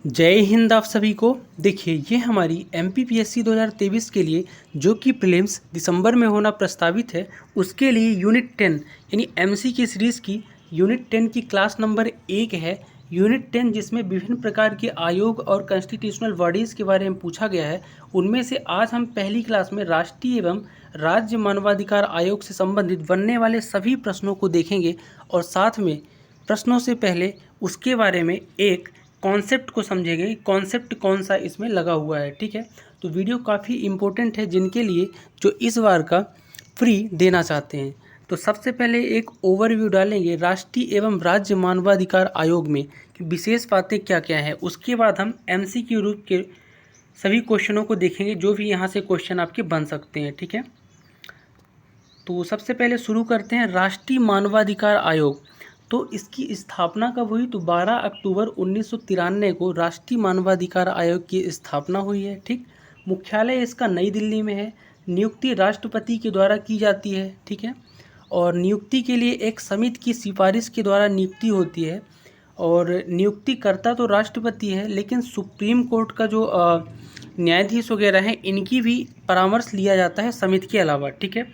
जय हिंद आप सभी को। देखिए, ये हमारी एमपीपीएससी 2023 के लिए जो कि प्रीलिम्स दिसंबर में होना प्रस्तावित है, उसके लिए यूनिट 10 यानी एमसी की सीरीज़ की यूनिट 10 की क्लास नंबर 1 है। यूनिट 10 जिसमें विभिन्न प्रकार के आयोग और कॉन्स्टिट्यूशनल बॉडीज़ के बारे में पूछा गया है। उनमें से आज हम पहली क्लास में राष्ट्रीय एवं राज्य मानवाधिकार आयोग से संबंधित बनने वाले सभी प्रश्नों को देखेंगे और साथ में प्रश्नों से पहले उसके बारे में एक कॉन्सेप्ट को समझेंगे। कॉन्सेप्ट कौन सा इसमें लगा हुआ है, ठीक है। तो वीडियो काफ़ी इम्पोर्टेंट है जिनके लिए जो इस बार का फ्री देना चाहते हैं। तो सबसे पहले एक ओवरव्यू डालेंगे राष्ट्रीय एवं राज्य मानवाधिकार आयोग में कि विशेष बातें क्या क्या है। उसके बाद हम एमसीक्यू रूप के सभी क्वेश्चनों को देखेंगे जो भी यहाँ से क्वेश्चन आपके बन सकते हैं, ठीक है। तो सबसे पहले शुरू करते हैं राष्ट्रीय मानवाधिकार आयोग। तो इसकी स्थापना कब हुई? तो 12 अक्टूबर 1993 को राष्ट्रीय मानवाधिकार आयोग की स्थापना हुई है, ठीक। मुख्यालय इसका नई दिल्ली में है। नियुक्ति राष्ट्रपति के द्वारा की जाती है, ठीक है। और नियुक्ति के लिए एक समिति की सिफारिश के द्वारा नियुक्ति होती है और नियुक्तिकर्ता तो राष्ट्रपति है, लेकिन सुप्रीम कोर्ट का जो न्यायाधीश वगैरह हैं इनकी भी परामर्श लिया जाता है समिति के अलावा, ठीक है।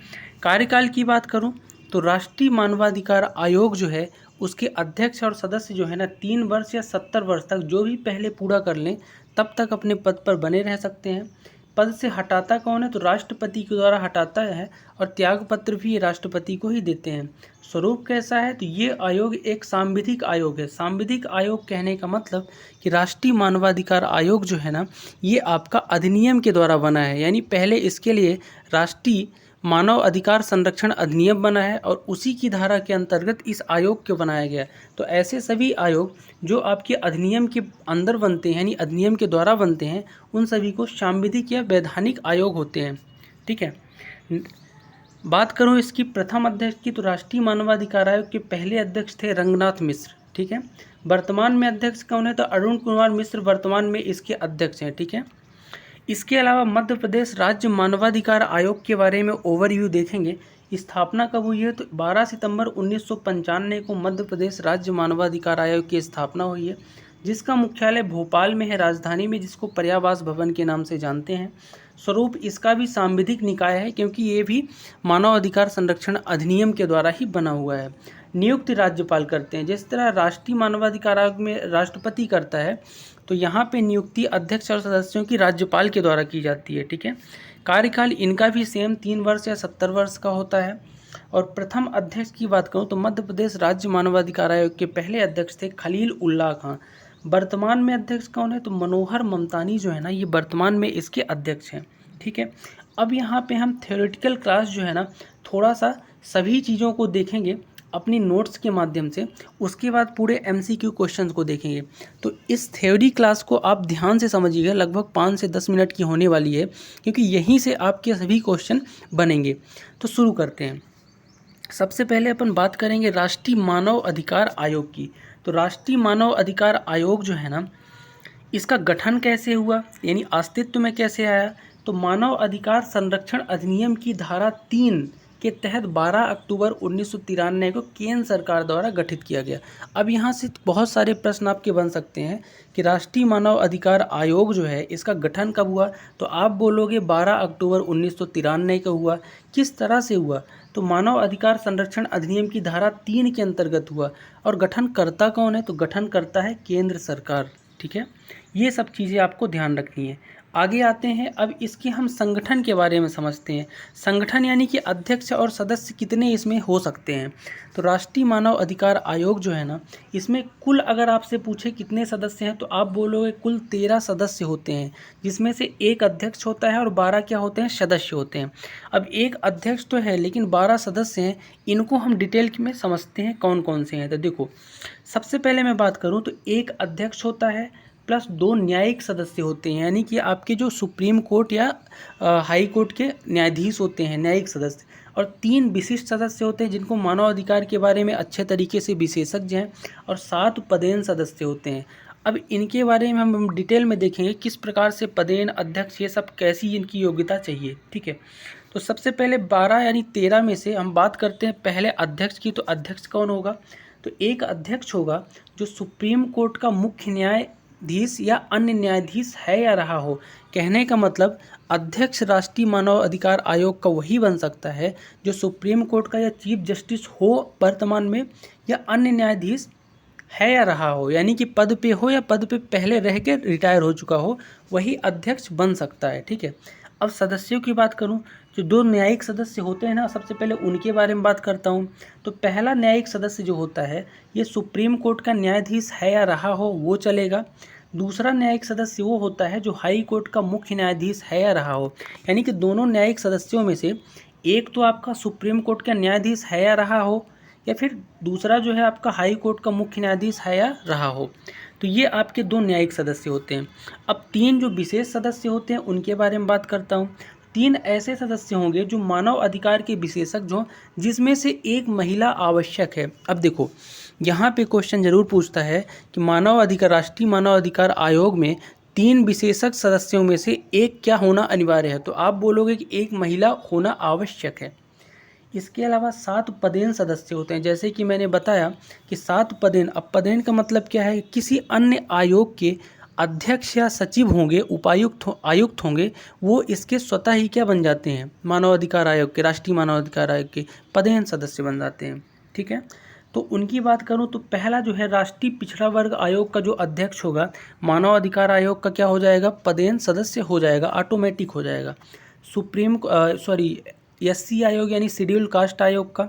कार्यकाल की बात करूं तो राष्ट्रीय मानवाधिकार आयोग जो है उसके अध्यक्ष और सदस्य जो है ना 3 वर्ष या 70 वर्ष तक जो भी पहले पूरा कर लें तब तक अपने पद पर बने रह सकते हैं। पद से हटाता कौन है? तो राष्ट्रपति के द्वारा हटाता है और त्याग पत्र भी ये राष्ट्रपति को ही देते हैं। स्वरूप कैसा है? तो ये आयोग एक सांविधिक आयोग है। सांविधिक आयोग कहने का मतलब कि राष्ट्रीय मानवाधिकार आयोग जो है ना ये आपका अधिनियम के द्वारा बना है, यानी पहले इसके लिए राष्ट्रीय मानव अधिकार संरक्षण अधिनियम बना है और उसी की धारा के अंतर्गत इस आयोग को बनाया गया है। तो ऐसे सभी आयोग जो आपके अधिनियम के अंदर बनते हैं यानी अधिनियम के द्वारा बनते हैं उन सभी को सांविधिक या वैधानिक आयोग होते हैं, ठीक है। बात करूं इसकी प्रथम अध्यक्ष की तो राष्ट्रीय मानवाधिकार आयोग के पहले अध्यक्ष थे रंगनाथ मिश्र, ठीक है। वर्तमान में अध्यक्ष कौन है? तो अरुण कुमार मिश्र वर्तमान में इसके अध्यक्ष हैं, ठीक है। इसके अलावा मध्य प्रदेश राज्य मानवाधिकार आयोग के बारे में ओवरव्यू देखेंगे। स्थापना कब हुई है? तो 12 सितंबर 1995 को मध्य प्रदेश राज्य मानवाधिकार आयोग की स्थापना हुई है, जिसका मुख्यालय भोपाल में है, राजधानी में, जिसको पर्यावास भवन के नाम से जानते हैं। स्वरूप इसका भी सांविधिक निकाय है क्योंकि ये भी मानव अधिकार संरक्षण अधिनियम के द्वारा ही बना हुआ है। नियुक्ति राज्यपाल करते हैं। जिस तरह राष्ट्रीय मानवाधिकार आयोग में राष्ट्रपति करता है तो यहाँ पे नियुक्ति अध्यक्ष और सदस्यों की राज्यपाल के द्वारा की जाती है, ठीक है। कार्यकाल इनका भी सेम 3 वर्ष या 70 वर्ष का होता है। और प्रथम अध्यक्ष की बात करूँ तो मध्य प्रदेश राज्य मानवाधिकार आयोग के पहले अध्यक्ष थे खलील उल्लाह खां। वर्तमान में अध्यक्ष कौन है? तो मनोहर ममतानी जो है ना ये वर्तमान में इसके अध्यक्ष हैं, ठीक है। अब यहाँ पे हम थ्योरेटिकल क्लास जो है ना थोड़ा सा सभी चीज़ों को देखेंगे अपनी नोट्स के माध्यम से, उसके बाद पूरे एमसीक्यू क्वेश्चंस को देखेंगे। तो इस थ्योरी क्लास को आप ध्यान से समझिएगा, लगभग 5 से 10 मिनट की होने वाली है क्योंकि यहीं से आपके सभी क्वेश्चन बनेंगे। तो शुरू करते हैं। सबसे पहले अपन बात करेंगे राष्ट्रीय मानव अधिकार आयोग की। तो राष्ट्रीय मानव अधिकार आयोग जो है ना इसका गठन कैसे हुआ यानी अस्तित्व में कैसे आया? तो मानव अधिकार संरक्षण अधिनियम की धारा 3 के तहत 12 अक्टूबर 1993 को केंद्र सरकार द्वारा गठित किया गया। अब यहाँ से बहुत सारे प्रश्न आपके बन सकते हैं कि राष्ट्रीय मानव अधिकार आयोग जो है इसका गठन कब हुआ? तो आप बोलोगे 12 अक्टूबर 1993 को हुआ। किस तरह से हुआ? तो मानव अधिकार संरक्षण अधिनियम की धारा 3 के अंतर्गत हुआ। और गठनकर्ता कौन है? तो गठन करता है केंद्र सरकार, ठीक है। ये सब चीज़ें आपको ध्यान रखनी है। आगे आते हैं, अब इसके हम संगठन के बारे में समझते हैं। संगठन यानी कि अध्यक्ष और सदस्य कितने इसमें हो सकते हैं। तो राष्ट्रीय मानव अधिकार आयोग जो है ना इसमें कुल अगर आपसे पूछे कितने सदस्य हैं तो आप बोलोगे कुल 13 सदस्य होते हैं, जिसमें से एक अध्यक्ष होता है और 12 क्या होते हैं? सदस्य होते हैं। अब एक अध्यक्ष तो है लेकिन 12 सदस्य हैं, इनको हम डिटेल में समझते हैं कौन कौन से हैं। तो देखो, सबसे पहले मैं बात करूँ तो एक अध्यक्ष होता है प्लस 2 न्यायिक सदस्य होते हैं, यानी कि आपके जो सुप्रीम कोर्ट या हाई कोर्ट के न्यायाधीश होते हैं न्यायिक सदस्य, और 3 विशिष्ट सदस्य होते हैं जिनको मानव अधिकार के बारे में अच्छे तरीके से विशेषज्ञ हैं, और 7 पदेन सदस्य होते हैं। अब इनके बारे में हम डिटेल में देखेंगे किस प्रकार से पदेन, अध्यक्ष, ये सब कैसी इनकी योग्यता चाहिए, ठीक है। तो सबसे पहले 12 यानी 13 में से हम बात करते हैं पहले अध्यक्ष की। तो अध्यक्ष कौन होगा? तो एक अध्यक्ष होगा जो सुप्रीम कोर्ट का मुख्य न्याय न्यायाधीश या अन्य न्यायाधीश है या रहा हो। कहने का मतलब अध्यक्ष राष्ट्रीय मानव अधिकार आयोग का वही बन सकता है जो सुप्रीम कोर्ट का या चीफ जस्टिस हो वर्तमान में, या अन्य न्यायाधीश है या रहा हो, यानी कि पद पे हो या पद पे पहले रह के रिटायर हो चुका हो, वही अध्यक्ष बन सकता है। ठीक है, अब सदस्यों की बात करूं, जो दो न्यायिक सदस्य होते हैं ना, सबसे पहले उनके बारे में बात करता हूं। तो पहला न्यायिक सदस्य जो होता है ये सुप्रीम कोर्ट का न्यायाधीश है या रहा हो वो चलेगा। दूसरा न्यायिक सदस्य वो होता है जो हाई कोर्ट का मुख्य न्यायाधीश है या रहा हो, यानी कि दोनों न्यायिक सदस्यों में से एक तो आपका सुप्रीम कोर्ट का न्यायाधीश है या रहा हो, या फिर दूसरा जो है आपका हाई कोर्ट का मुख्य न्यायाधीश है या रहा हो। तो ये आपके दो न्यायिक सदस्य होते हैं। अब तीन जो विशेष सदस्य होते हैं उनके बारे में बात करता हूँ। तीन ऐसे सदस्य होंगे जो मानव अधिकार के विशेषज्ञ हों, जिसमें से एक महिला आवश्यक है। अब देखो यहाँ पे क्वेश्चन जरूर पूछता है कि मानव अधिकार, राष्ट्रीय मानव अधिकार आयोग में तीन विशेषज्ञ सदस्यों में से एक क्या होना अनिवार्य है, तो आप बोलोगे कि एक महिला होना आवश्यक है। इसके अलावा 7 पदेन सदस्य होते हैं, जैसे कि मैंने बताया कि 7 पदेन। अब पदेन का मतलब क्या है, किसी अन्य आयोग के अध्यक्ष या सचिव होंगे, उपायुक्त आयुक्त होंगे, वो इसके स्वतः ही क्या बन जाते हैं, मानव अधिकार आयोग के, राष्ट्रीय मानव अधिकार आयोग के पदेन सदस्य बन जाते हैं। ठीक है, तो उनकी बात करूं तो पहला जो है राष्ट्रीय पिछड़ा वर्ग आयोग का जो अध्यक्ष होगा, मानव अधिकार आयोग का क्या हो जाएगा, पदेन सदस्य हो जाएगा, ऑटोमेटिक हो जाएगा। एससी आयोग यानी शेड्यूल कास्ट आयोग का,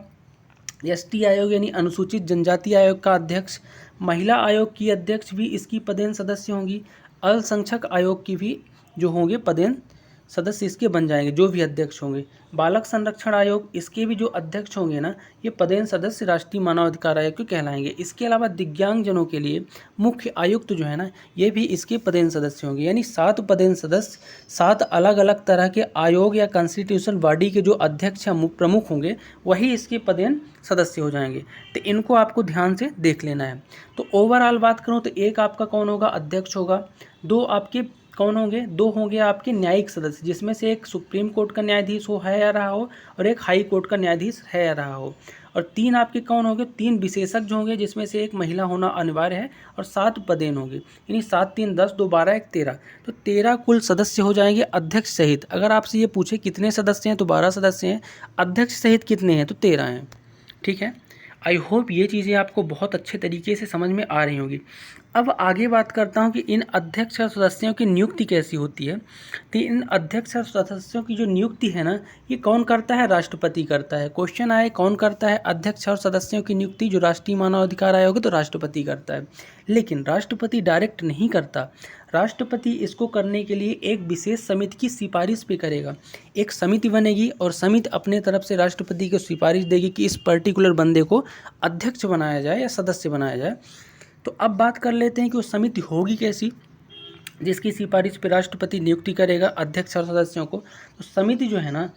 एसटी आयोग यानी अनुसूचित जनजाति आयोग का अध्यक्ष, महिला आयोग की अध्यक्ष भी इसकी पदेन सदस्य होंगी, अल्पसंख्यक आयोग की भी जो होंगे पदेन सदस्य इसके बन जाएंगे, जो भी अध्यक्ष होंगे। बालक संरक्षण आयोग, इसके भी जो अध्यक्ष होंगे ना, ये पदेन सदस्य राष्ट्रीय मानव अधिकार आयोग के कहलाएंगे। इसके अलावा दिव्यांगजनों के लिए मुख्य आयुक्त जो है ना, ये भी इसके पदेन सदस्य होंगे। यानी 7 पदेन सदस्य 7 अलग अलग तरह के आयोग या कॉन्स्टिट्यूशनल बॉडी के जो अध्यक्ष या प्रमुख होंगे, वही इसके पदेन सदस्य हो जाएंगे। तो इनको आपको ध्यान से देख लेना है। तो ओवरऑल बात करूँ तो एक आपका कौन होगा, अध्यक्ष होगा। दो आपके कौन होंगे, दो होंगे आपके न्यायिक सदस्य, जिसमें से एक सुप्रीम कोर्ट का न्यायाधीश हो है या रहा हो, और एक हाई कोर्ट का न्यायाधीश है या रहा हो। और तीन आपके कौन होंगे, तीन विशेषज्ञ होंगे, जिसमें से एक महिला होना अनिवार्य है, और 7 पदेन होंगे, यानी 7 3 10 2 12 1 13। तो 13 कुल सदस्य हो जाएंगे अध्यक्ष सहित। अगर आपसे ये पूछे कितने सदस्य हैं तो 12 सदस्य हैं, अध्यक्ष सहित कितने हैं तो 13 हैं। ठीक है, आई होप ये चीज़ें आपको बहुत अच्छे तरीके से समझ में आ रही होंगी। अब आगे बात करता हूँ कि इन अध्यक्ष और सदस्यों की नियुक्ति कैसी होती है। तो इन अध्यक्ष और सदस्यों की जो नियुक्ति है ना, ये कौन करता है, राष्ट्रपति करता है। क्वेश्चन आए कौन करता है, अध्यक्ष और सदस्यों की नियुक्ति जो राष्ट्रीय मानव अधिकार आयोग है तो राष्ट्रपति करता है। लेकिन राष्ट्रपति डायरेक्ट नहीं करता, राष्ट्रपति इसको करने के लिए एक विशेष समिति की सिफारिश पे करेगा। एक समिति बनेगी और समिति अपने तरफ से राष्ट्रपति को सिफारिश देगी कि इस पर्टिकुलर बंदे को अध्यक्ष बनाया जाए या सदस्य बनाया जाए। तो अब बात कर लेते हैं कि वो समिति होगी कैसी, जिसकी सिफारिश पे राष्ट्रपति नियुक्ति करेगा अध्यक्ष और सदस्यों को। तो समिति जो है ना,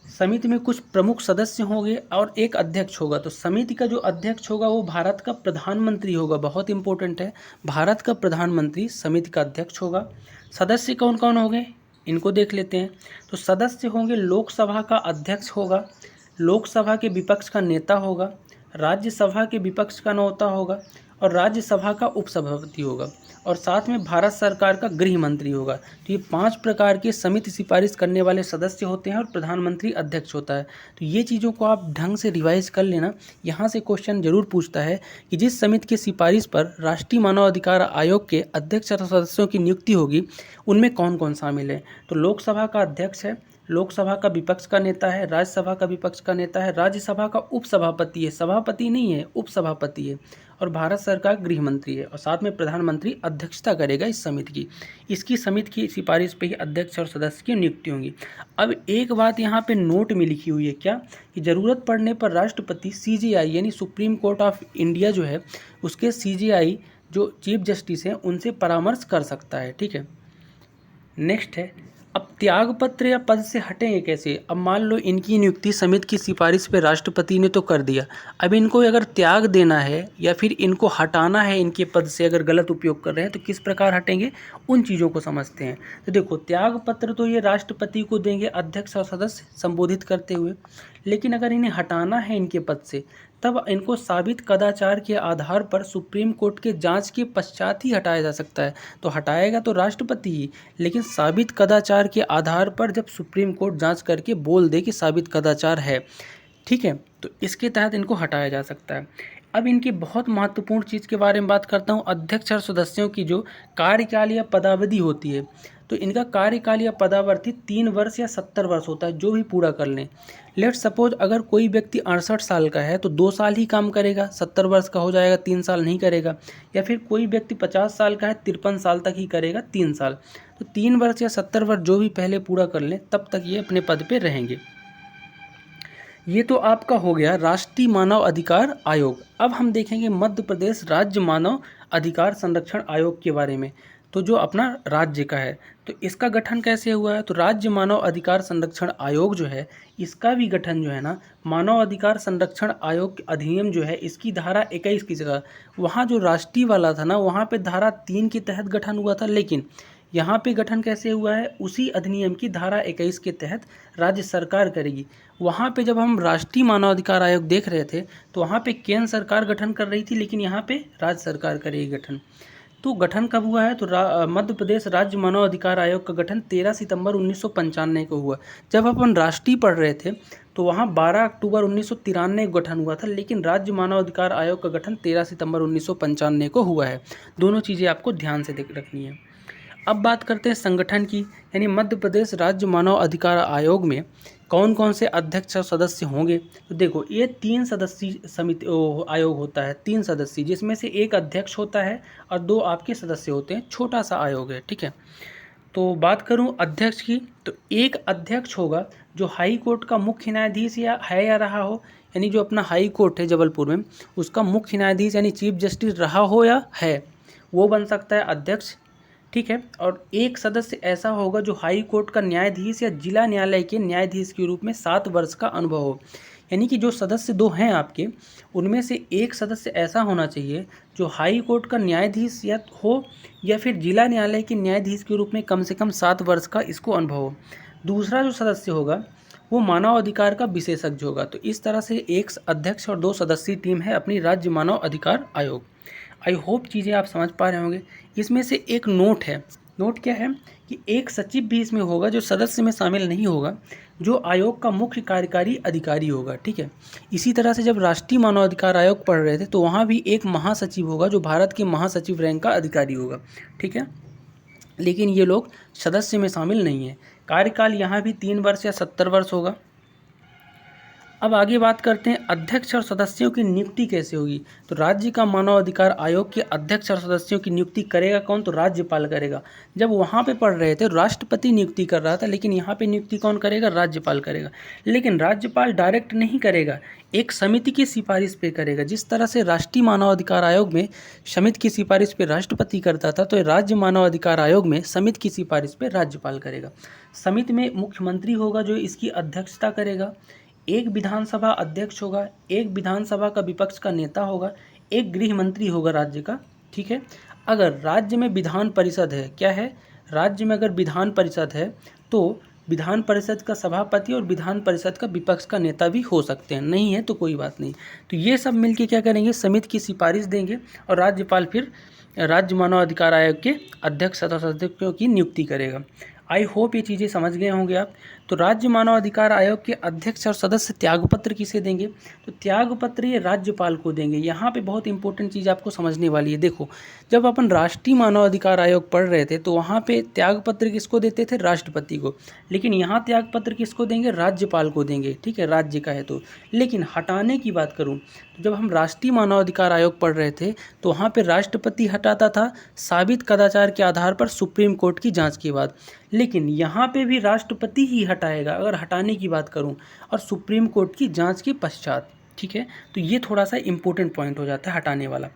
समिति में कुछ प्रमुख सदस्य होंगे और एक अध्यक्ष होगा। तो समिति का जो अध्यक्ष होगा वो भारत का प्रधानमंत्री होगा, बहुत इंपॉर्टेंट है, भारत का प्रधानमंत्री समिति का अध्यक्ष होगा। सदस्य कौन कौन होंगे इनको देख लेते हैं। तो सदस्य होंगे, लोकसभा का अध्यक्ष होगा, लोकसभा के विपक्ष का नेता होगा, राज्यसभा के विपक्ष का नेता होगा, और राज्यसभा का उपसभापति होगा, और साथ में भारत सरकार का गृह मंत्री होगा। तो ये 5 प्रकार के समिति सिफारिश करने वाले सदस्य होते हैं और प्रधानमंत्री अध्यक्ष होता है। तो ये चीज़ों को आप ढंग से रिवाइज कर लेना। यहाँ से क्वेश्चन जरूर पूछता है कि जिस समिति की सिफारिश पर राष्ट्रीय मानव अधिकार आयोग के अध्यक्ष और सदस्यों की नियुक्ति होगी, उनमें कौन कौन शामिल है। तो लोकसभा का अध्यक्ष है, लोकसभा का विपक्ष का नेता है, राज्यसभा का विपक्ष का नेता है, राज्यसभा का उपसभापति है, सभापति नहीं है, उपसभापति है, और भारत सरकार गृह मंत्री है, और साथ में प्रधानमंत्री अध्यक्षता करेगा इस समिति की। इसकी समिति की सिफारिश पे ही अध्यक्ष और सदस्य की नियुक्ति होंगी। अब एक बात यहाँ पे नोट में लिखी हुई है क्या, कि ज़रूरत पड़ने पर राष्ट्रपति CJI यानी सुप्रीम कोर्ट ऑफ इंडिया जो है, उसके CJI जो चीफ जस्टिस हैं उनसे परामर्श कर सकता है। ठीक है, नेक्स्ट है, अब त्यागपत्र या पद से हटेंगे कैसे। अब मान लो इनकी नियुक्ति समिति की सिफारिश पे राष्ट्रपति ने तो कर दिया, अब इनको अगर त्याग देना है या फिर इनको हटाना है इनके पद से, अगर गलत उपयोग कर रहे हैं तो किस प्रकार हटेंगे, उन चीज़ों को समझते हैं। तो देखो, त्याग पत्र तो ये राष्ट्रपति को देंगे अध्यक्ष और सदस्य संबोधित करते हुए, लेकिन अगर इन्हें हटाना है इनके पद से, तब इनको साबित कदाचार के आधार पर सुप्रीम कोर्ट के जांच के पश्चात ही हटाया जा सकता है। तो हटाएगा तो राष्ट्रपति ही, लेकिन साबित कदाचार के आधार पर जब सुप्रीम कोर्ट जांच करके बोल दे कि साबित कदाचार है, ठीक है, तो इसके तहत इनको हटाया जा सकता है। अब इनकी बहुत महत्वपूर्ण चीज़ के बारे में बात करता हूँ, अध्यक्ष और सदस्यों की जो कार्यकाल या पदावधि होती है। तो इनका कार्यकाल या पदावधि 3 वर्ष या 70 वर्ष होता है, जो भी पूरा कर लें। लेट सपोज अगर कोई व्यक्ति 68 साल का है तो 2 साल ही काम करेगा, 70 वर्ष का हो जाएगा, 3 साल नहीं करेगा। या फिर कोई व्यक्ति 50 साल का है, 53 साल तक ही करेगा, 3 साल। तो 3 वर्ष या 70 वर्ष जो भी पहले पूरा कर लें तब तक ये अपने पद पर रहेंगे। ये तो आपका हो गया राष्ट्रीय मानव अधिकार आयोग। अब हम देखेंगे मध्य प्रदेश राज्य मानव अधिकार संरक्षण आयोग के बारे में, तो जो अपना राज्य का है। तो इसका गठन कैसे हुआ है? तो राज्य मानव अधिकार संरक्षण आयोग जो है, इसका भी गठन जो है ना, मानव अधिकार संरक्षण आयोग अधिनियम जो है, इसकी धारा 21 की जगह वहाँ जो राष्ट्रीय वाला था ना, वहाँ पे धारा 3 के तहत गठन हुआ था। लेकिन यहाँ पे गठन कैसे हुआ है? उसी अधिनियम की धारा 21 के तहत राज्य सरकार करेगी। वहाँ पे जब हम राष्ट्रीय मानवाधिकार आयोग देख रहे थे तो वहाँ पे केंद्र सरकार गठन कर रही थी, लेकिन यहाँ पे राज्य सरकार करेगी गठन। तो गठन कब हुआ है? तो मध्य प्रदेश राज्य मानवाधिकार आयोग का गठन 13 सितंबर 1995 को हुआ। जब अपन राष्ट्रीय पढ़ रहे थे तो वहाँ 12 अक्टूबर 1993 को गठन हुआ था, लेकिन राज्य मानवाधिकार आयोग का गठन 13 सितंबर 1995 को हुआ है। दोनों चीज़ें आपको ध्यान से रखनी है। अब बात करते हैं संगठन की, यानी मध्य प्रदेश राज्य मानव अधिकार आयोग में कौन कौन से अध्यक्ष और सदस्य होंगे। तो देखो, ये 3 सदस्यीय समिति आयोग होता है, 3 सदस्यीय, जिसमें से एक अध्यक्ष होता है और 2 आपके सदस्य होते हैं। छोटा सा आयोग है, ठीक है। तो बात करूं अध्यक्ष की, तो एक अध्यक्ष होगा जो हाई कोर्ट का मुख्य न्यायाधीश या रहा हो, यानी जो अपना हाई कोर्ट है जबलपुर में, उसका मुख्य न्यायाधीश यानी चीफ जस्टिस रहा हो या है, वो बन सकता है अध्यक्ष, ठीक है। और एक सदस्य ऐसा होगा जो हाई कोर्ट का न्यायाधीश या जिला न्यायालय के न्यायाधीश के रूप में 7 वर्ष का अनुभव हो। यानी कि जो सदस्य 2 हैं आपके, उनमें से एक सदस्य ऐसा होना चाहिए जो हाई कोर्ट का न्यायाधीश या फिर जिला न्यायालय के न्यायाधीश के रूप में कम से कम 7 वर्ष का इसको अनुभव हो। दूसरा जो सदस्य होगा वो मानव अधिकार का विशेषज्ञ होगा। तो इस तरह से एक अध्यक्ष और 2 सदस्यीय टीम है अपनी राज्य मानव अधिकार आयोग। आई होप चीज़ें आप समझ पा रहे होंगे। इसमें से एक नोट है, नोट क्या है कि एक सचिव भी इसमें होगा जो सदस्य में शामिल नहीं होगा, जो आयोग का मुख्य कार्यकारी अधिकारी होगा, ठीक है। इसी तरह से जब राष्ट्रीय मानवाधिकार आयोग पढ़ रहे थे तो वहाँ भी एक महासचिव होगा जो भारत के महासचिव रैंक का अधिकारी होगा, ठीक है। लेकिन ये लोग सदस्य में शामिल नहीं है। कार्यकाल यहाँ भी 3 वर्ष या 70 वर्ष होगा। अब आगे बात करते हैं अध्यक्ष और सदस्यों की नियुक्ति कैसे होगी। तो राज्य का मानव अधिकार आयोग के अध्यक्ष और सदस्यों की नियुक्ति करेगा कौन? तो राज्यपाल करेगा। जब वहाँ पे पढ़ रहे थे राष्ट्रपति नियुक्ति कर रहा था, लेकिन यहाँ पे नियुक्ति कौन करेगा? राज्यपाल करेगा। लेकिन राज्यपाल डायरेक्ट नहीं करेगा, एक समिति की सिफारिश पे करेगा। जिस तरह से राष्ट्रीय मानव अधिकार आयोग में समिति की सिफारिश पे राष्ट्रपति करता था, तो राज्य मानव अधिकार आयोग में समिति की सिफारिश पे राज्यपाल करेगा। समिति में मुख्यमंत्री होगा जो इसकी अध्यक्षता करेगा, एक विधानसभा अध्यक्ष होगा, एक विधानसभा का विपक्ष का नेता होगा, एक गृह मंत्री होगा राज्य का, ठीक है। अगर राज्य में विधान परिषद है, क्या है? राज्य में अगर विधान परिषद है तो विधान परिषद का सभापति और विधान परिषद का विपक्ष का नेता भी हो सकते हैं, नहीं है तो कोई बात नहीं। तो ये सब मिलके क्या करेंगे? समिति की सिफारिश देंगे और राज्यपाल फिर राज्य मानव अधिकार आयोग के अध्यक्ष तथा सदस्यों की नियुक्ति करेगा। आई होप ये चीज़ें समझ गए होंगे आप। तो राज्य मानव अधिकार आयोग के अध्यक्ष और सदस्य त्यागपत्र किसे देंगे? तो त्यागपत्र ये राज्यपाल को देंगे। यहाँ पे बहुत इंपॉर्टेंट चीज़ आपको समझने वाली है। देखो, जब अपन राष्ट्रीय मानव अधिकार आयोग पढ़ रहे थे तो वहाँ पे त्यागपत्र किसको देते थे? राष्ट्रपति को। लेकिन यहाँ त्यागपत्र किसको देंगे? राज्यपाल को देंगे, ठीक है, राज्य का है तो। लेकिन हटाने की बात करूँ तो जब हम राष्ट्रीय मानव अधिकार आयोग पढ़ रहे थे तो वहाँ पे राष्ट्रपति हटाता था साबित कदाचार के आधार पर सुप्रीम कोर्ट की जांच के बाद। लेकिन यहाँ पे भी राष्ट्रपति ही हटाएगा अगर हटाने की बात करूँ, और सुप्रीम कोर्ट की जांच के पश्चात, ठीक है। तो ये थोड़ा सा इम्पोर्टेंट पॉइंट हो जाता है हटाने वाला।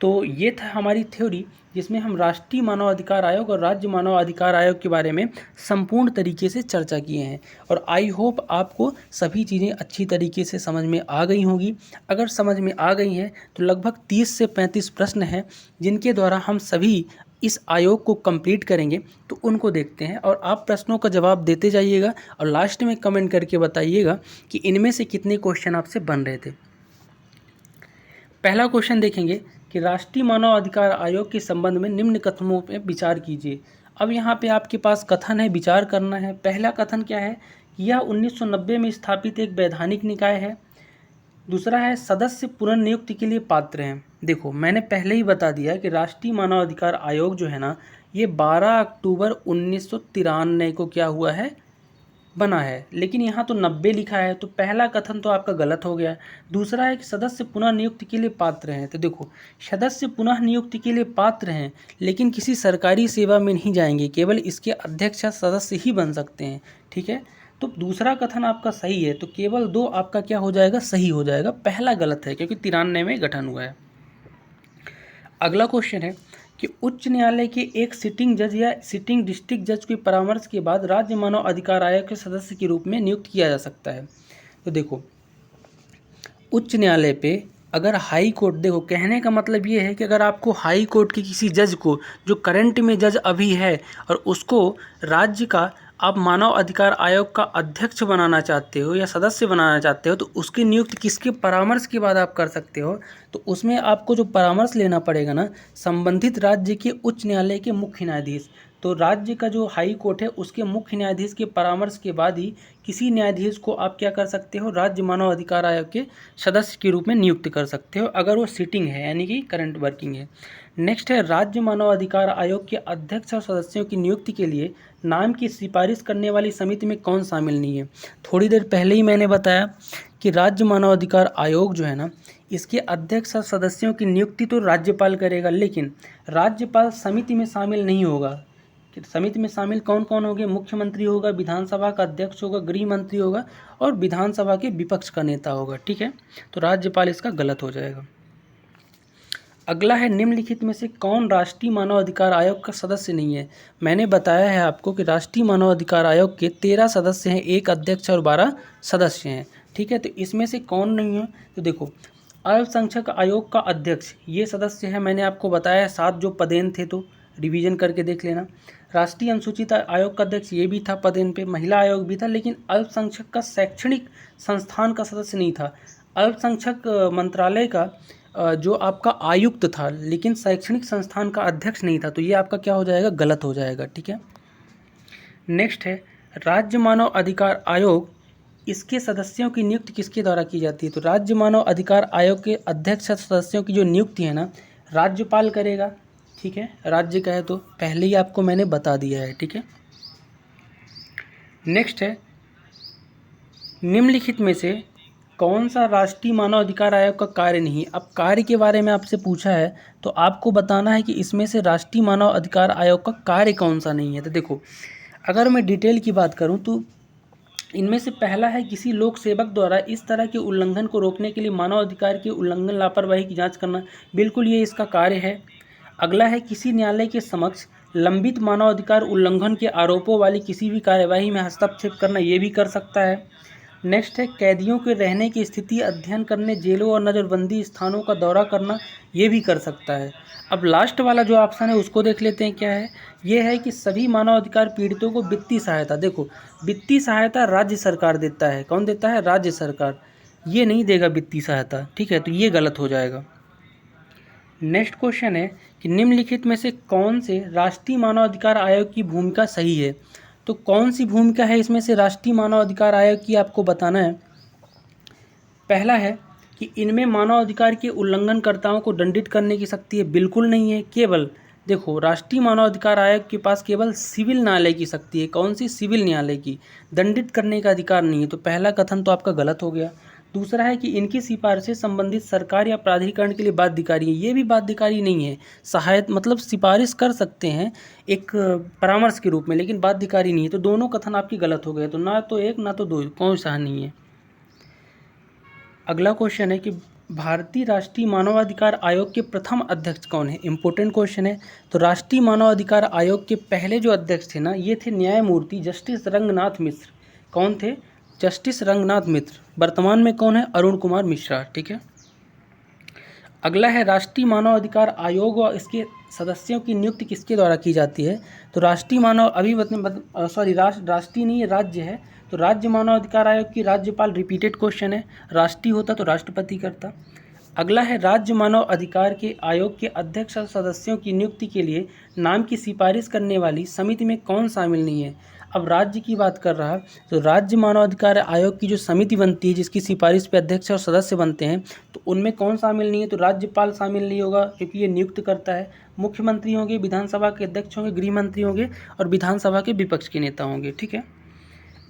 तो ये था हमारी थ्योरी जिसमें हम राष्ट्रीय मानव अधिकार आयोग और राज्य मानव अधिकार आयोग के बारे में संपूर्ण तरीके से चर्चा किए हैं। और आई होप आपको सभी चीज़ें अच्छी तरीके से समझ में आ गई होंगी। अगर समझ में आ गई हैं तो लगभग 30 से 35 प्रश्न हैं जिनके द्वारा हम सभी इस आयोग को कंप्लीट करेंगे। तो उनको देखते हैं और आप प्रश्नों का जवाब देते जाइएगा और लास्ट में कमेंट करके बताइएगा कि इनमें से कितने क्वेश्चन आपसे बन रहे थे। पहला क्वेश्चन देखेंगे कि राष्ट्रीय मानव अधिकार आयोग के संबंध में निम्न कथनों पर विचार कीजिए। अब यहाँ पे आपके पास कथन है, विचार करना है। पहला कथन क्या है कि यह 1990 में स्थापित एक वैधानिक निकाय है। दूसरा है सदस्य पुनर्नियुक्ति के लिए पात्र हैं। देखो मैंने पहले ही बता दिया कि राष्ट्रीय मानव अधिकार आयोग जो है ना, ये 12 अक्टूबर 1993 को क्या हुआ है, बना है, लेकिन यहाँ तो 90 लिखा है, तो पहला कथन तो आपका गलत हो गया। दूसरा है कि सदस्य पुनः नियुक्ति के लिए पात्र हैं। तो देखो सदस्य पुनः नियुक्ति के लिए पात्र हैं, लेकिन किसी सरकारी सेवा में नहीं जाएंगे, केवल इसके अध्यक्ष या सदस्य ही बन सकते हैं। ठीक है, तो दूसरा कथन आपका सही है, तो केवल 2 आपका क्या हो जाएगा, सही हो जाएगा। पहला गलत है क्योंकि 93 में गठन हुआ है। अगला क्वेश्चन है कि उच्च न्यायालय के एक सिटिंग जज या सिटिंग डिस्ट्रिक्ट जज के परामर्श के बाद राज्य मानव अधिकार आयोग के सदस्य के रूप में नियुक्त किया जा सकता है। तो देखो उच्च न्यायालय पे अगर हाई कोर्ट, देखो कहने का मतलब ये है कि अगर आपको हाई कोर्ट के किसी जज को, जो करंट में जज अभी है, और उसको राज्य का आप मानव अधिकार आयोग का अध्यक्ष बनाना चाहते हो या सदस्य बनाना चाहते हो, तो उसकी नियुक्ति किसके परामर्श के बाद आप कर सकते हो। तो उसमें आपको जो परामर्श लेना पड़ेगा ना, संबंधित राज्य के उच्च न्यायालय के मुख्य न्यायाधीश। तो राज्य का जो हाई कोर्ट है उसके मुख्य न्यायाधीश के परामर्श के बाद ही किसी न्यायाधीश को आप क्या कर सकते हो, राज्य मानव अधिकार आयोग के सदस्य के रूप में नियुक्त कर सकते हो, अगर वो सिटिंग है यानी कि करंट वर्किंग है। नेक्स्ट है राज्य मानव अधिकार आयोग के अध्यक्ष और सदस्यों की नियुक्ति के लिए नाम की सिफारिश करने वाली समिति में कौन शामिल नहीं है। थोड़ी देर पहले ही मैंने बताया कि राज्य मानव अधिकार आयोग जो है ना, इसके अध्यक्ष और सदस्यों की नियुक्ति तो राज्यपाल करेगा, लेकिन राज्यपाल समिति में शामिल नहीं होगा। समिति में शामिल कौन कौन होंगे, मुख्यमंत्री होगा, विधानसभा का अध्यक्ष होगा, गृह मंत्री होगा और विधानसभा के विपक्ष का नेता होगा। ठीक है, तो राज्यपाल इसका गलत हो जाएगा। अगला है निम्नलिखित में से कौन राष्ट्रीय मानव अधिकार आयोग का सदस्य नहीं है। मैंने बताया है आपको कि राष्ट्रीय मानव अधिकार आयोग के 13 सदस्य हैं, 1 अध्यक्ष और 12 सदस्य हैं। ठीक है, तो इसमें से कौन नहीं है, तो देखो अल्पसंख्यक आयोग का अध्यक्ष ये सदस्य है, मैंने आपको बताया 7 जो पदेन थे, तो रिवीजन करके देख लेना। राष्ट्रीय अनुसूचित आयोग का अध्यक्ष ये भी था पदेन पे, महिला आयोग भी था, लेकिन अल्पसंख्यक का शैक्षणिक संस्थान का सदस्य नहीं था। अल्पसंख्यक मंत्रालय का जो आपका आयुक्त था, लेकिन शैक्षणिक संस्थान का अध्यक्ष नहीं था, तो ये आपका क्या हो जाएगा, गलत हो जाएगा। ठीक है, नेक्स्ट है राज्य मानव अधिकार आयोग, इसके सदस्यों की नियुक्ति किसके द्वारा की जाती है। तो राज्य मानव अधिकार आयोग के अध्यक्ष सदस्यों की जो नियुक्ति है ना, राज्यपाल करेगा। ठीक है, राज्य का है तो पहले ही आपको मैंने बता दिया है। ठीक है, नेक्स्ट है निम्नलिखित में से कौन सा राष्ट्रीय मानव अधिकार आयोग का कार्य नहीं। अब कार्य के बारे में आपसे पूछा है, तो आपको बताना है कि इसमें से राष्ट्रीय मानव अधिकार आयोग का कार्य कौन सा नहीं है। तो देखो अगर मैं डिटेल की बात करूं तो इनमें से पहला है किसी लोक सेवक द्वारा इस तरह के उल्लंघन को रोकने के लिए मानव अधिकार के उल्लंघन लापरवाही की जांच करना, बिल्कुल ये इसका कार्य है। अगला है किसी न्यायालय के समक्ष लंबित मानव अधिकार उल्लंघन के आरोपों वाली किसी भी कार्यवाही में हस्तक्षेप करना, ये भी कर सकता है। नेक्स्ट है कैदियों के रहने की स्थिति अध्ययन करने, जेलों और नज़रबंदी स्थानों का दौरा करना, ये भी कर सकता है। अब लास्ट वाला जो ऑप्शन है उसको देख लेते हैं क्या है। ये है कि सभी मानव अधिकार पीड़ितों को वित्तीय सहायता। देखो वित्तीय सहायता राज्य सरकार देता है, कौन देता है, राज्य सरकार, ये नहीं देगा वित्तीय सहायता। ठीक है, तो ये गलत हो जाएगा। नेक्स्ट क्वेश्चन है कि निम्नलिखित में से कौन से राष्ट्रीय मानव अधिकार आयोग की भूमिका सही है। तो कौन सी भूमिका है इसमें से राष्ट्रीय मानव अधिकार आयोग की, आपको बताना है। पहला है कि इनमें मानव अधिकार के उल्लंघनकर्ताओं को दंडित करने की शक्ति है, बिल्कुल नहीं है। केवल देखो राष्ट्रीय मानव अधिकार आयोग के पास केवल सिविल न्यायालय की शक्ति है, कौन सी, सिविल न्यायालय की, दंडित करने का अधिकार नहीं है। तो पहला कथन तो आपका गलत हो गया। दूसरा है कि इनकी सिफारिशें संबंधित सरकार या प्राधिकरण के लिए बाध्यकारी है, ये भी बाध्यकारी नहीं है। सहायता मतलब सिफारिश कर सकते हैं एक परामर्श के रूप में, लेकिन बाध्यकारी नहीं है। तो दोनों कथन आपके गलत हो गए, तो ना तो एक ना तो दो, कौन सा नहीं है। अगला क्वेश्चन है कि भारतीय राष्ट्रीय मानवाधिकार आयोग के प्रथम अध्यक्ष कौन है। इंपॉर्टेंट क्वेश्चन है। तो राष्ट्रीय मानवाधिकार आयोग के पहले जो अध्यक्ष थे ना, ये थे न्यायमूर्ति जस्टिस रंगनाथ मिश्र। कौन थे, जस्टिस रंगनाथ मिश्र। वर्तमान में कौन है, अरुण कुमार मिश्रा। ठीक है, अगला है राष्ट्रीय मानव अधिकार आयोग और इसके सदस्यों की नियुक्ति किसके द्वारा की जाती है। तो राष्ट्रीय मानव राष्ट्रीय नहीं है, राज्य है। तो राज्य मानव अधिकार आयोग की राज्यपाल, रिपीटेड क्वेश्चन है, राष्ट्रीय होता तो राष्ट्रपति करता। अगला है राज्य मानव अधिकार के आयोग के अध्यक्ष और सदस्यों की नियुक्ति के लिए नाम की सिफारिश करने वाली समिति में कौन शामिल नहीं है। अब राज्य की बात कर रहा तो राज्य मानव अधिकार आयोग की जो समिति बनती है जिसकी सिफारिश पे अध्यक्ष और सदस्य बनते हैं तो उनमें कौन शामिल नहीं है। तो राज्यपाल शामिल नहीं होगा क्योंकि ये नियुक्त करता है। मुख्यमंत्री होंगे, विधानसभा के अध्यक्ष होंगे, गृह मंत्री होंगे और विधानसभा के विपक्ष के नेता होंगे। ठीक है।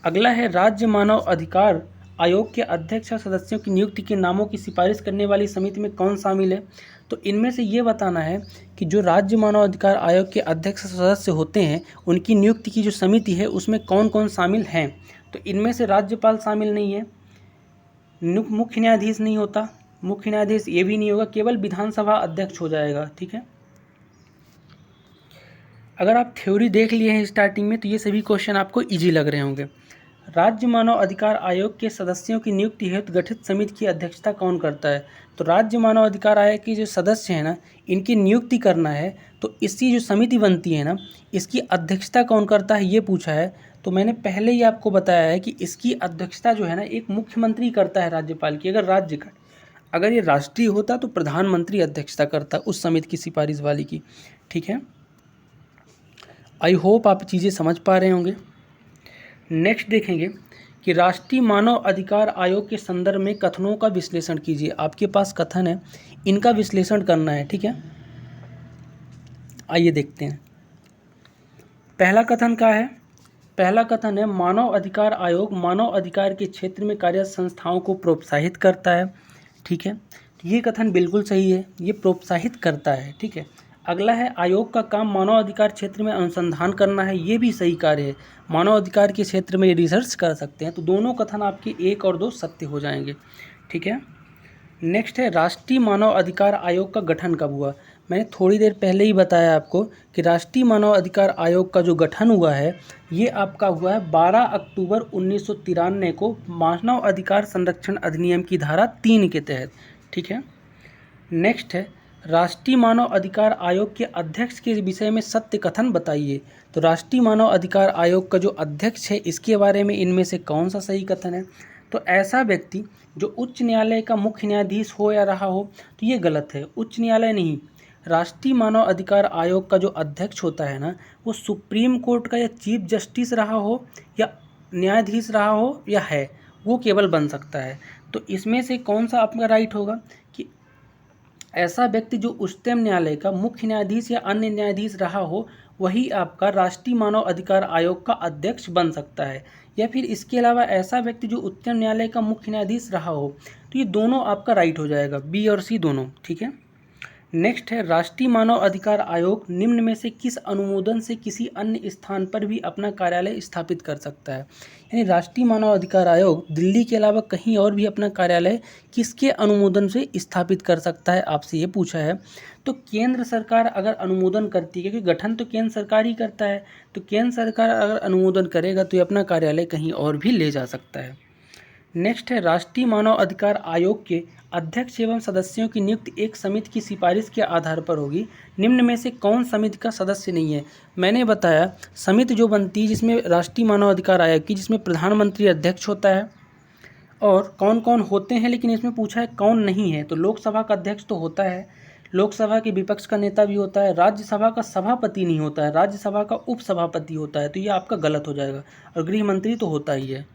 अगला है राज्य मानव अधिकार आयोग के अध्यक्ष और सदस्यों की नियुक्ति के नामों की सिफारिश करने वाली समिति में कौन शामिल है। तो इनमें से ये बताना है कि जो राज्य मानव अधिकार आयोग के अध्यक्ष और सदस्य होते हैं उनकी नियुक्ति की जो समिति है उसमें कौन कौन शामिल हैं। तो इनमें से राज्यपाल शामिल नहीं है, मुख्य न्यायाधीश नहीं होता, मुख्य न्यायाधीश ये भी नहीं होगा, केवल विधानसभा अध्यक्ष हो जाएगा। ठीक है। अगर आप थ्योरी देख लिए हैं स्टार्टिंग में तो ये सभी क्वेश्चन आपको इजी लग रहे होंगे। राज्य मानव अधिकार आयोग के सदस्यों की नियुक्ति हेतु गठित समिति की अध्यक्षता कौन करता है। तो राज्य मानव अधिकार आयोग के जो सदस्य हैं ना इनकी नियुक्ति करना है तो इसकी जो समिति बनती है ना इसकी अध्यक्षता कौन करता है ये पूछा है। तो मैंने पहले ही आपको बताया है कि इसकी अध्यक्षता जो है ना एक मुख्यमंत्री करता है राज्यपाल की। अगर राज्य का अगर ये राष्ट्रीय होता तो प्रधानमंत्री अध्यक्षता करता उस समिति की सिफारिश वाली की। ठीक है। आई होप आप चीज़ें समझ पा रहे होंगे। नेक्स्ट देखेंगे कि राष्ट्रीय मानव अधिकार आयोग के संदर्भ में कथनों का विश्लेषण कीजिए। आपके पास कथन है, इनका विश्लेषण करना है। ठीक है। आइए देखते हैं। पहला कथन क्या है। पहला कथन है मानव अधिकार आयोग मानव अधिकार के क्षेत्र में कार्यरत संस्थाओं को प्रोत्साहित करता है। ठीक है। तो ये कथन बिल्कुल सही है, ये प्रोत्साहित करता है। ठीक है। अगला है आयोग का काम मानव अधिकार क्षेत्र में अनुसंधान करना है। ये भी सही कार्य है, मानव अधिकार के क्षेत्र में रिसर्च कर सकते हैं। तो दोनों कथन आपके 1 और 2 सत्य हो जाएंगे। ठीक है। नेक्स्ट है राष्ट्रीय मानव अधिकार आयोग का गठन कब हुआ। मैंने थोड़ी देर पहले ही बताया आपको कि राष्ट्रीय मानव अधिकार आयोग का जो गठन हुआ है ये आपका हुआ है 12 अक्टूबर 1993 को मानव अधिकार संरक्षण अधिनियम की धारा 3 के तहत। ठीक है। नेक्स्ट है राष्ट्रीय मानव अधिकार आयोग के अध्यक्ष के विषय में सत्य कथन बताइए। तो राष्ट्रीय मानव अधिकार आयोग का जो अध्यक्ष है इसके बारे में इनमें से कौन सा सही कथन है। तो ऐसा व्यक्ति जो उच्च न्यायालय का मुख्य न्यायाधीश हो या रहा हो तो ये गलत है, उच्च न्यायालय नहीं। राष्ट्रीय मानव अधिकार आयोग का जो अध्यक्ष होता है ना वो सुप्रीम कोर्ट का या चीफ जस्टिस रहा हो या न्यायाधीश रहा हो या है, वो केवल बन सकता है। तो इसमें से कौन सा आपका राइट होगा कि ऐसा व्यक्ति जो उच्चतम न्यायालय का मुख्य न्यायाधीश या अन्य न्यायाधीश रहा हो वही आपका राष्ट्रीय मानव अधिकार आयोग का अध्यक्ष बन सकता है। या फिर इसके अलावा ऐसा व्यक्ति जो उच्चतम न्यायालय का मुख्य न्यायाधीश रहा हो। तो ये दोनों आपका राइट हो जाएगा, बी और सी दोनों। ठीक है। नेक्स्ट है राष्ट्रीय मानव अधिकार आयोग निम्न में से किस अनुमोदन से किसी अन्य स्थान पर भी अपना कार्यालय स्थापित कर सकता है। यानी राष्ट्रीय मानव अधिकार आयोग दिल्ली के अलावा कहीं और भी अपना कार्यालय किसके अनुमोदन से स्थापित कर सकता है, आपसे ये पूछा है। तो केंद्र सरकार अगर अनुमोदन करती है, क्योंकि गठन तो केंद्र सरकार ही करता है, तो केंद्र सरकार अगर अनुमोदन करेगा तो ये अपना कार्यालय कहीं और भी ले जा सकता है। नेक्स्ट है राष्ट्रीय मानव अधिकार आयोग के अध्यक्ष एवं सदस्यों की नियुक्ति एक समिति की सिफारिश के आधार पर होगी। निम्न में से कौन समिति का सदस्य नहीं है। मैंने बताया समिति जो बनती है जिसमें राष्ट्रीय मानव अधिकार आयोग की जिसमें प्रधानमंत्री अध्यक्ष होता है और कौन कौन होते हैं, लेकिन इसमें पूछा है कौन नहीं है। तो लोकसभा का अध्यक्ष तो होता है, लोकसभा के विपक्ष का नेता भी होता है, राज्यसभा का सभापति नहीं होता है, राज्यसभा का उपसभापति होता है। तो ये आपका गलत हो जाएगा, और गृह मंत्री तो होता ही है।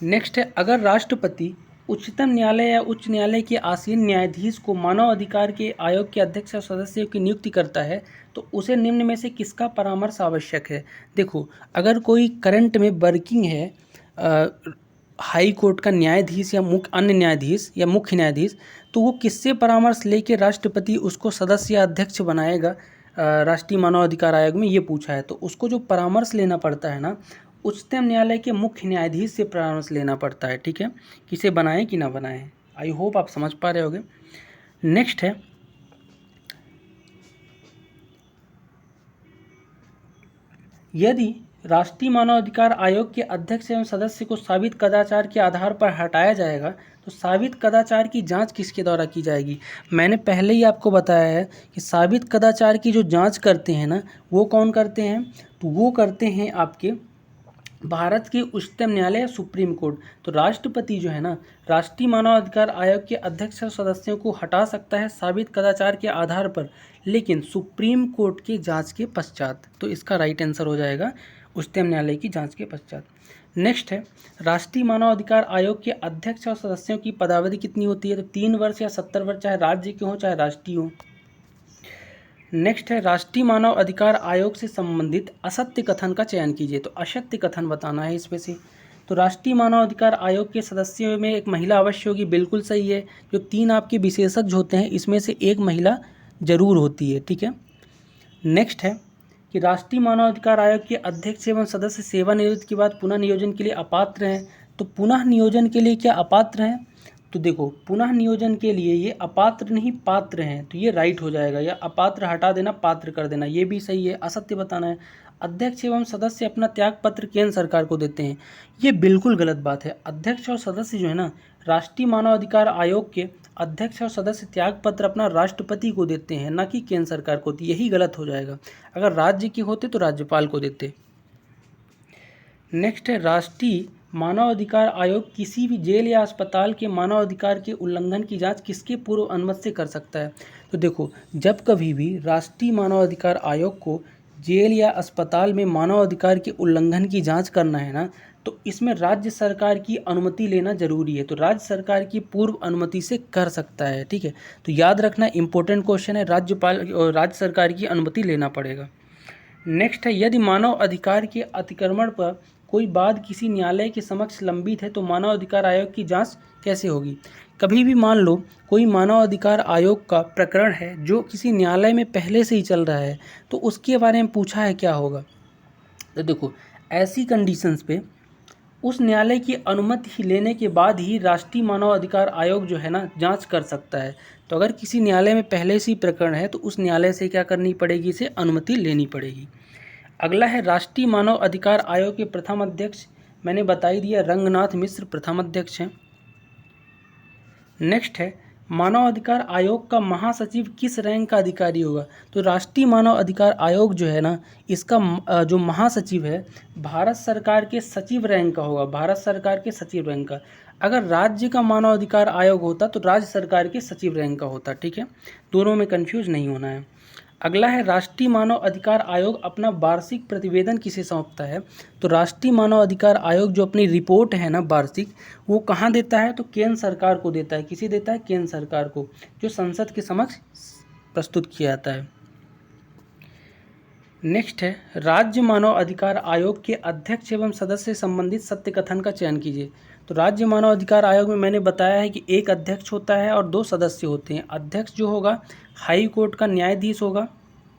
नेक्स्ट है अगर राष्ट्रपति उच्चतम न्यायालय या उच्च न्यायालय के आसीन न्यायाधीश को मानव अधिकार के आयोग के अध्यक्ष और सदस्यों की नियुक्ति करता है तो उसे निम्न में से किसका परामर्श आवश्यक है। देखो अगर कोई करंट में वर्किंग है हाई कोर्ट का न्यायाधीश या अन्य न्यायाधीश या मुख्य न्यायाधीश, तो वो किससे परामर्श लेके राष्ट्रपति उसको सदस्य या अध्यक्ष बनाएगा राष्ट्रीय मानव अधिकार आयोग में, ये पूछा है। तो उसको जो परामर्श लेना पड़ता है ना उच्चतम न्यायालय के मुख्य न्यायाधीश से परामर्श लेना पड़ता है। ठीक है, किसे बनाएं कि ना बनाएं। आई होप आप समझ पा रहे होगे। नेक्स्ट है यदि राष्ट्रीय मानवाधिकार आयोग के अध्यक्ष एवं सदस्य को साबित कदाचार के आधार पर हटाया जाएगा तो साबित कदाचार की जांच किसके द्वारा की जाएगी। मैंने पहले ही आपको बताया है कि साबित कदाचार की जो जांच करते हैं ना वो कौन करते हैं, तो वो करते हैं आपके भारत के उच्चतम न्यायालय या सुप्रीम कोर्ट। तो राष्ट्रपति जो है ना, राष्ट्रीय मानवाधिकार आयोग के अध्यक्ष और सदस्यों को हटा सकता है साबित कदाचार के आधार पर, लेकिन सुप्रीम कोर्ट की जांच के पश्चात। तो इसका राइट आंसर हो जाएगा उच्चतम न्यायालय की जांच के पश्चात। नेक्स्ट है, राष्ट्रीय मानवाधिकार आयोग के अध्यक्ष और सदस्यों की पदावधि कितनी होती है? तो 3 वर्ष या 70 वर्ष, चाहे राज्य के हों चाहे राष्ट्रीय हों। नेक्स्ट है, राष्ट्रीय मानव अधिकार आयोग से संबंधित असत्य कथन का चयन कीजिए। तो असत्य कथन बताना है इसमें से। तो राष्ट्रीय मानव अधिकार आयोग के सदस्यों में एक महिला अवश्य होगी, बिल्कुल सही है। जो 3 आपके विशेषज्ञ होते हैं इसमें से एक महिला जरूर होती है, ठीक है। नेक्स्ट है कि राष्ट्रीय मानवाधिकार आयोग के अध्यक्ष एवं सदस्य सेवानिवृत्ति के बाद पुनः नियोजन के लिए अपात्र हैं। तो पुनः नियोजन के लिए क्या अपात्र हैं? तो देखो, पुनः नियोजन के लिए ये अपात्र नहीं पात्र हैं, तो ये राइट हो जाएगा। या अपात्र हटा देना, पात्र कर देना, ये भी सही है। असत्य बताना है, अध्यक्ष एवं सदस्य अपना त्याग पत्र केंद्र सरकार को देते हैं, ये बिल्कुल गलत बात है। अध्यक्ष और सदस्य जो है ना, राष्ट्रीय मानवाधिकार आयोग के अध्यक्ष और सदस्य त्याग पत्र अपना राष्ट्रपति को देते हैं, ना कि केंद्र सरकार को। यही गलत हो जाएगा। अगर राज्य के होते तो राज्यपाल को देते। नेक्स्ट है, राष्ट्रीय मानवाधिकार आयोग किसी भी जेल या अस्पताल के मानवाधिकार के उल्लंघन की जांच किसके पूर्व अनुमति से कर सकता है? तो देखो, जब कभी भी राष्ट्रीय मानवाधिकार आयोग को जेल या अस्पताल में मानवाधिकार के उल्लंघन की जांच करना है ना, तो इसमें राज्य सरकार की अनुमति लेना जरूरी है। तो राज्य सरकार की पूर्व अनुमति से कर सकता है, ठीक है। तो याद रखना, इंपॉर्टेंट क्वेश्चन है, राज्य सरकार की अनुमति लेना पड़ेगा। नेक्स्ट है, यदि मानव अधिकार के अतिक्रमण पर कोई वाद किसी न्यायालय के समक्ष लंबित है तो मानव अधिकार आयोग की जांच कैसे होगी? कभी भी मान लो कोई मानव अधिकार आयोग का प्रकरण है जो किसी न्यायालय में पहले से ही चल रहा है, तो उसके बारे में पूछा है, क्या होगा? तो देखो, ऐसी कंडीशंस पे उस न्यायालय की अनुमति लेने के बाद ही राष्ट्रीय मानव अधिकार आयोग जो है ना, जांच कर सकता है। तो अगर किसी न्यायालय में पहले से ही प्रकरण है तो उस न्यायालय से क्या करनी पड़ेगी? इसे अनुमति लेनी पड़ेगी। अगला है, राष्ट्रीय मानव अधिकार आयोग के प्रथम अध्यक्ष, मैंने बता ही दिया, रंगनाथ मिश्र प्रथम अध्यक्ष हैं। नेक्स्ट है, मानव अधिकार आयोग का महासचिव किस रैंक का अधिकारी होगा? तो राष्ट्रीय मानव अधिकार आयोग जो है ना, इसका जो महासचिव है भारत सरकार के सचिव रैंक का होगा, भारत सरकार के सचिव रैंक का। अगर राज्य का मानव अधिकार आयोग होता तो राज्य सरकार के सचिव रैंक का होता, ठीक है। दोनों में कंफ्यूज नहीं होना है। अगला है, राष्ट्रीय मानव अधिकार आयोग अपना वार्षिक प्रतिवेदन किसे सौंपता है? तो राष्ट्रीय मानव अधिकार आयोग जो अपनी रिपोर्ट है ना वार्षिक, वो कहाँ देता है? तो केंद्र सरकार को देता है। किसे देता है? केंद्र सरकार को, जो संसद के समक्ष प्रस्तुत किया जाता है। नेक्स्ट है, राज्य मानव अधिकार आयोग के अध्यक्ष एवं सदस्य से संबंधित सत्य कथन का चयन कीजिए। तो राज्य मानव अधिकार आयोग में मैंने बताया है कि एक अध्यक्ष होता है और 2 सदस्य होते हैं। अध्यक्ष जो होगा हाई कोर्ट का न्यायाधीश होगा,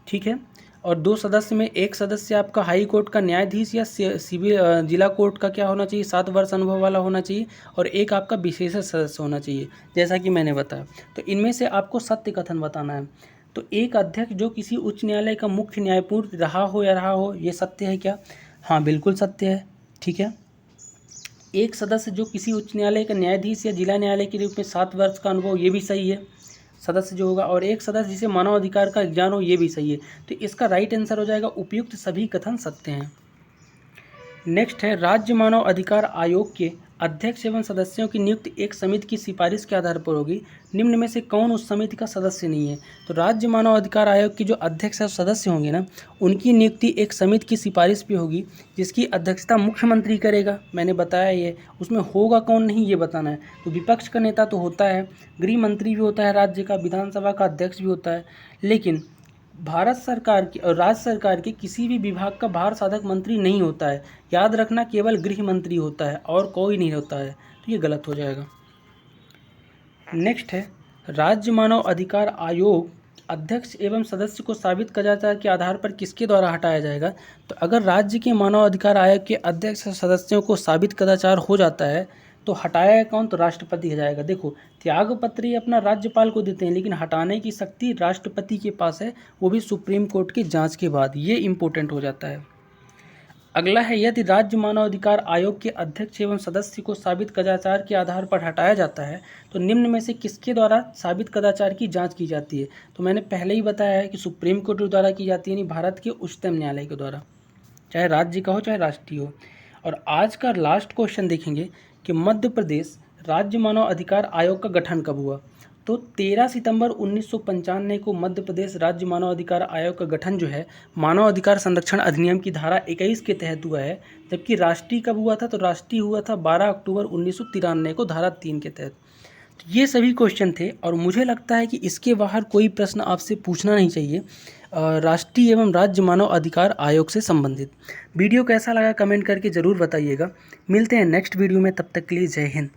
ठीक है, और 2 सदस्य में एक सदस्य आपका हाई कोर्ट का न्यायाधीश या सिविल जिला कोर्ट का क्या होना चाहिए? 7 वर्ष अनुभव वाला होना चाहिए, और एक आपका विशेष सदस्य होना चाहिए, जैसा कि मैंने बताया। तो इनमें से आपको सत्य कथन बताना है। तो एक अध्यक्ष जो किसी उच्च न्यायालय का मुख्य न्यायमूर्ति रहा हो, ये सत्य है क्या? हाँ, बिल्कुल सत्य है, ठीक है। एक सदस्य जो किसी उच्च न्यायालय का न्यायाधीश या जिला न्यायालय के रूप में 7 वर्ष का अनुभव, ये भी सही है, सदस्य जो होगा। और एक सदस्य जिसे मानव अधिकार का ज्ञान हो, ये भी सही है। तो इसका राइट आंसर हो जाएगा उपयुक्त सभी कथन सत्य हैं। नेक्स्ट है, राज्य मानव अधिकार आयोग के अध्यक्ष एवं सदस्यों की नियुक्ति एक समिति की सिफारिश के आधार पर होगी। निम्न में से कौन उस समिति का सदस्य नहीं है? तो राज्य मानव अधिकार आयोग की जो अध्यक्ष और सदस्य होंगे ना, उनकी नियुक्ति एक समिति की सिफारिश पे होगी, जिसकी अध्यक्षता मुख्यमंत्री करेगा। मैंने बताया ये, उसमें होगा कौन नहीं ये बताना है। तो विपक्ष का नेता तो होता है, गृह मंत्री भी होता है राज्य का, विधानसभा का अध्यक्ष भी होता है, लेकिन भारत सरकार की और राज्य सरकार के किसी भी विभाग का भार साधक मंत्री नहीं होता है। याद रखना, केवल गृह मंत्री होता है और कोई नहीं होता है, तो ये गलत हो जाएगा। नेक्स्ट है, राज्य मानव अधिकार आयोग अध्यक्ष एवं सदस्य को साबित कदाचार के आधार पर किसके द्वारा हटाया जाएगा? तो अगर राज्य के मानव अधिकार आयोग के अध्यक्ष और सदस्यों को साबित कदाचार हो जाता है तो हटाया कौन? तो राष्ट्रपति हटाएगा। देखो, त्याग पत्र ही अपना राज्यपाल को देते हैं, लेकिन हटाने की शक्ति राष्ट्रपति के पास है, वो भी सुप्रीम कोर्ट की जांच के बाद। ये इंपॉर्टेंट हो जाता है। अगला है, यदि राज्य मानव अधिकार आयोग के अध्यक्ष एवं सदस्य को साबित कदाचार के आधार पर हटाया जाता है तो निम्न में से किसके द्वारा साबित कदाचार की जांच की जाती है? तो मैंने पहले ही बताया है कि सुप्रीम कोर्ट द्वारा की जाती है, यानी भारत के उच्चतम न्यायालय के द्वारा, चाहे राज्य का हो चाहे राष्ट्रीय हो। और आज का लास्ट क्वेश्चन देखेंगे कि मध्य प्रदेश राज्य मानव अधिकार आयोग का गठन कब हुआ। तो 13 सितंबर 1995 को मध्य प्रदेश राज्य मानव अधिकार आयोग का गठन जो है मानव अधिकार संरक्षण अधिनियम की धारा 21 के तहत हुआ है। जबकि राष्ट्रीय कब हुआ था, तो राष्ट्रीय हुआ था 12 अक्टूबर 1993 को धारा 3 के तहत। तो ये सभी क्वेश्चन थे और मुझे लगता है कि इसके बाहर कोई प्रश्न आपसे पूछना नहीं चाहिए राष्ट्रीय एवं राज्य मानव अधिकार आयोग से संबंधित। वीडियो कैसा लगा कमेंट करके ज़रूर बताइएगा। मिलते हैं नेक्स्ट वीडियो में, तब तक के लिए जय हिंद।